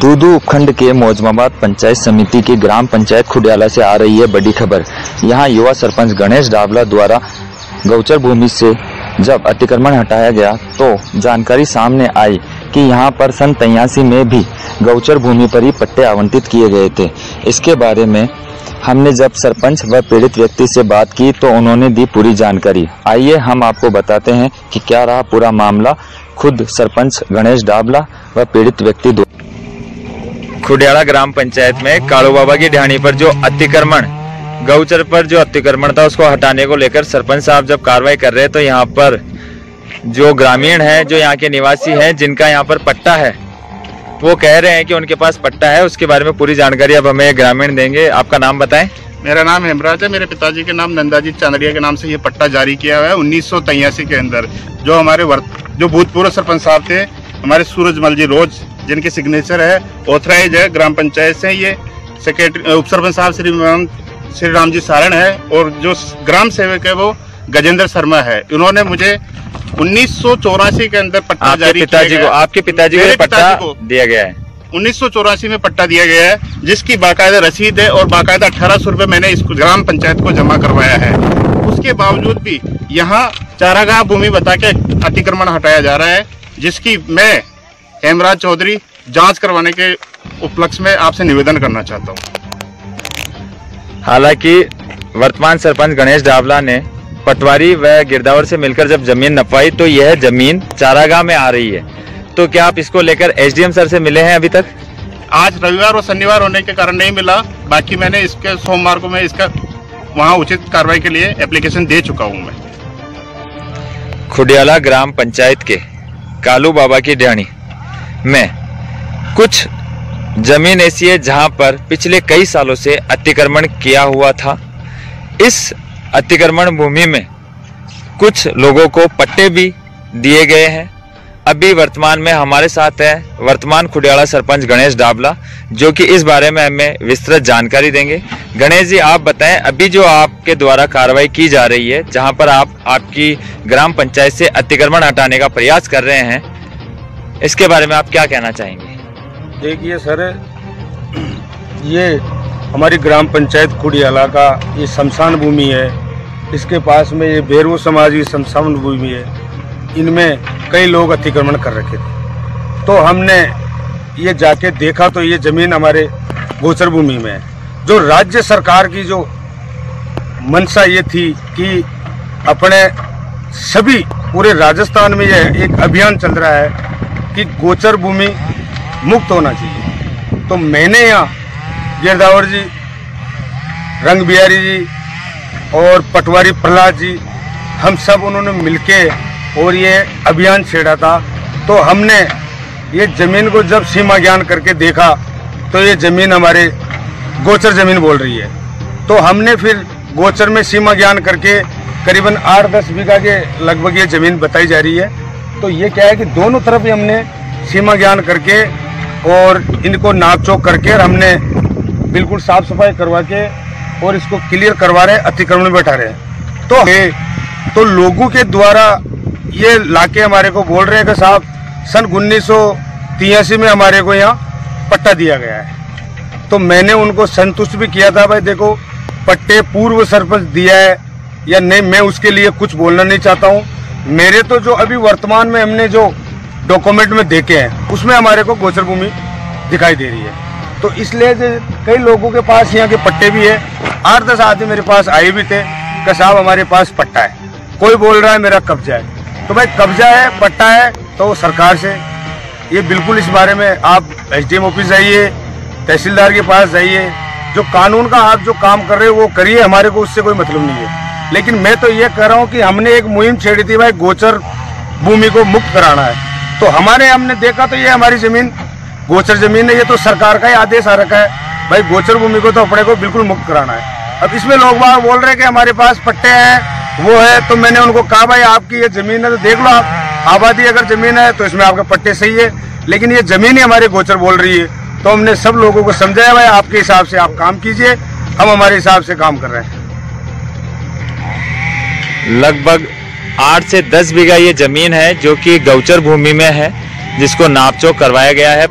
दूदू उपखंड के मौजमाबाद पंचायत समिति की ग्राम पंचायत खुडियाला से आ रही है बड़ी खबर। यहां युवा सरपंच गणेश डावला द्वारा गौचर भूमि से जब अतिक्रमण हटाया गया तो जानकारी सामने आई कि यहां पर सन 83 में भी गौचर भूमि पर ही पट्टे आवंटित किए गए थे। इसके बारे में हमने जब सरपंच व पीड़ित व्यक्ति से बात की तो उन्होंने दी पूरी जानकारी। आइए हम आपको बताते हैं कि क्या रहा पूरा मामला। खुद सरपंच गणेश डावला व पीड़ित व्यक्ति खुडियाला ग्राम पंचायत में कालू बाबा की ढाणी पर जो अतिक्रमण गौचर पर जो अतिक्रमण था उसको हटाने को लेकर सरपंच साहब जब कार्रवाई कर रहे हैं तो यहाँ पर जो ग्रामीण है, जो यहाँ के निवासी हैं, जिनका यहाँ पर पट्टा है, वो कह रहे हैं कि उनके पास पट्टा है। उसके बारे में पूरी जानकारी अब हमें ग्रामीण देंगे। आपका नाम बताएं। मेरा नाम हेमराज है। मेरे पिताजी के नाम नंदाजी चांदड़िया के नाम से ये पट्टा जारी किया हुआ है 1983 के अंदर। जो हमारे जो भूतपूर्व सरपंच साहब थे, हमारे सूरजमल जी रोज, जिनके सिग्नेचर है, ऑथराइज है ग्राम पंचायत से। ये सेक्रेटरी उप सरपंच साहब श्री राम जी सारण है और जो ग्राम सेवक है वो गजेंद्र शर्मा है। इन्होंने मुझे 1984 के अंदर पट्टा जारी किया गया। आपके पिताजी को पट्टा दिया गया है 1984 में पट्टा दिया गया है, जिसकी बाकायदा रसीद है और बाकायदा 1800 रुपये मैंने इस ग्राम पंचायत को जमा करवाया है। उसके बावजूद भी यहाँ चारागाह भूमि बता के अतिक्रमण हटाया जा रहा है, जिसकी मैं हेमराज चौधरी जांच करवाने के उपलक्ष्य में आपसे निवेदन करना चाहता हूँ। हालांकि वर्तमान सरपंच गणेश डावला ने पटवारी व गिरदावर से मिलकर जब जमीन नपवाई तो यह जमीन चारागाह में आ रही है। तो क्या आप इसको लेकर एसडीएम सर से मिले हैं अभी तक? आज रविवार और शनिवार होने के कारण नहीं मिला। बाकी मैंने इसके सोमवार को मैं इसका वहाँ उचित कार्रवाई के लिए एप्लीकेशन दे चुका हूँ। मैं खुडियाला ग्राम पंचायत के कालू बाबा की ढाणी में कुछ जमीन ऐसी है जहां पर पिछले कई सालों से अतिक्रमण किया हुआ था। इस अतिक्रमण भूमि में कुछ लोगों को पट्टे भी दिए गए हैं। अभी वर्तमान में हमारे साथ है वर्तमान खुडियाला सरपंच गणेश डावला, जो कि इस बारे में हमें विस्तृत जानकारी देंगे। गणेश जी, आप बताएं, अभी जो आपके द्वारा कार्रवाई की जा रही है, जहां पर आप आपकी ग्राम पंचायत से अतिक्रमण हटाने का प्रयास कर रहे हैं, इसके बारे में आप क्या कहना चाहेंगे? देखिए सर, ये हमारी ग्राम पंचायत खुडियाला का ये शमशान भूमि है। इसके पास में ये भैरव समाज की शमशान भूमि है। इनमें कई लोग अतिक्रमण कर रखे थे, तो हमने ये जाके देखा तो ये जमीन हमारे गोचर भूमि में है। जो राज्य सरकार की जो मंशा ये थी कि अपने सभी पूरे राजस्थान में ये एक अभियान चल रहा है कि गोचर भूमि मुक्त होना चाहिए। तो मैंने यहाँ गिरदावर जी, रंग बिहारी जी और पटवारी प्रहलाद जी, हम सब उन्होंने मिलके और ये अभियान छेड़ा था। तो हमने ये ज़मीन को जब सीमा ज्ञान करके देखा तो ये ज़मीन हमारे गोचर ज़मीन बोल रही है। तो हमने फिर गोचर में सीमा ज्ञान करके करीबन 8-10 बीघा के लगभग ये ज़मीन बताई जा रही है। तो ये क्या है कि दोनों तरफ ही हमने सीमा ज्ञान करके और इनको नाप चौक करके और हमने बिल्कुल साफ सफाई करवा के और इसको क्लियर करवा रहे हैं, अतिक्रमण में बैठा रहे हैं। तो लोगों के द्वारा ये लाके हमारे को बोल रहे हैं कि साहब सन 1983 में हमारे को यहाँ पट्टा दिया गया है। तो मैंने उनको संतुष्ट भी किया था, भाई देखो पट्टे पूर्व सरपंच दिया है या नहीं, मैं उसके लिए कुछ बोलना नहीं चाहता हूँ। मेरे तो जो अभी वर्तमान में हमने जो डॉक्यूमेंट में देखे हैं उसमें हमारे को गोचर भूमि दिखाई दे रही है। तो इसलिए कई लोगों के पास यहाँ के पट्टे भी है। 8-10 आदमी मेरे पास आए भी थे कि साहब हमारे पास पट्टा है, कोई बोल रहा है मेरा कब्जा है। तो भाई कब्जा है, पट्टा है तो सरकार से ये बिल्कुल इस बारे में आप एसडीएम ऑफिस जाइए, तहसीलदार के पास जाइए, जो कानून का आप जो काम कर रहे हो वो करिए, हमारे को उससे कोई मतलब नहीं है। लेकिन मैं तो ये कह रहा हूँ कि हमने एक मुहिम छेड़ी थी भाई गोचर भूमि को मुक्त कराना है। तो हमने देखा तो ये हमारी जमीन गोचर जमीन है, ये तो सरकार का ही आदेश आ रखा है भाई, गोचर भूमि को तो अपने को बिल्कुल मुक्त कराना है। अब इसमें लोग बाहर बोल रहे हैं कि हमारे पास पट्टे हैं, वो है, तो मैंने उनको कहा भाई आपकी ये जमीन है तो देख लो आप, आबादी अगर जमीन है तो इसमें आपके पट्टे सही है, लेकिन ये जमीन ही हमारे गोचर बोल रही है। तो हमने सब लोगों को समझाया भाई आपके हिसाब से आप काम कीजिए, हम हमारे हिसाब से काम कर रहे हैं। लगभग 8 से 10 बीघा ये जमीन है जो कि गौचर भूमि में है, जिसको नापचोक करवाया गया है।